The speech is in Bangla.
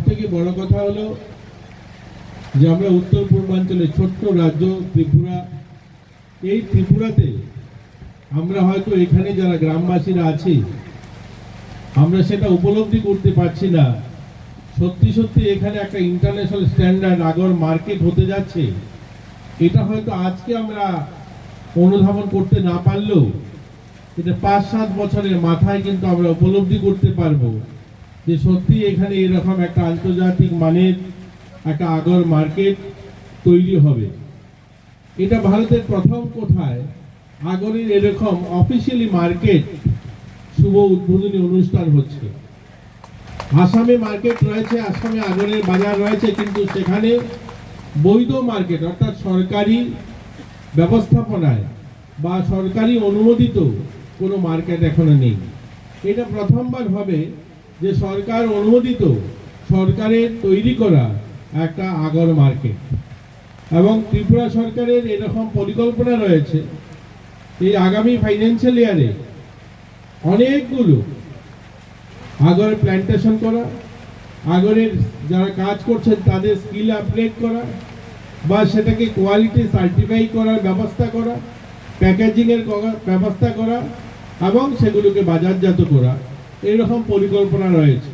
সবথেকে বড় কথা হলো যে আমরা উত্তর পূর্বাঞ্চলে ছোট্ট রাজ্য ত্রিপুরা, এই ত্রিপুরাতে আমরা হয়তো এখানে যারা গ্রামবাসীরা আছি আমরা সেটা উপলব্ধি করতে পারছি না। সত্যি সত্যি এখানে একটা ইন্টারন্যাশনাল স্ট্যান্ডার্ড আগর মার্কেট হতে যাচ্ছে, এটা হয়তো আজকে আমরা অনুধাবন করতে না পারলেও এটা 5-7 বছরের মাথায় কিন্তু আমরা উপলব্ধি করতে পারবো যে সত্যি এখানে এরকম একটা আন্তর্জাতিক মানের একটা আগর মার্কেট তৈরি হবে। এটা ভারতের প্রথম কোথায় আগরের এরকম অফিসিয়ালি মার্কেট শুভ উদ্বোধনী অনুষ্ঠান হচ্ছে। আসামে মার্কেট রয়েছে, আসামে আগরের বাজার রয়েছে, কিন্তু সেখানে বৈধ মার্কেট অর্থাৎ সরকারি ব্যবস্থাপনায় বা সরকারি অনুমোদিত কোনো মার্কেট এখনো নেই। এটা প্রথমবার হবে যে সরকার অনুমোদিত, সরকারের তৈরি করা একটা আগর মার্কেট। এবং ত্রিপুরা সরকারের এরকম পরিকল্পনা রয়েছে এই আগামী ফাইন্যান্সিয়াল ইয়ারে অনেকগুলো আগরের প্ল্যান্টেশন করা, আগরের যারা কাজ করছেন তাদের স্কিল আপগ্রেড করা বা সেটাকে কোয়ালিটি সার্টিফাই করার ব্যবস্থা করা, প্যাকেজিংয়ের ব্যবস্থা করা এবং সেগুলোকে বাজারজাত করা, এরকম পরিকল্পনা রয়েছে।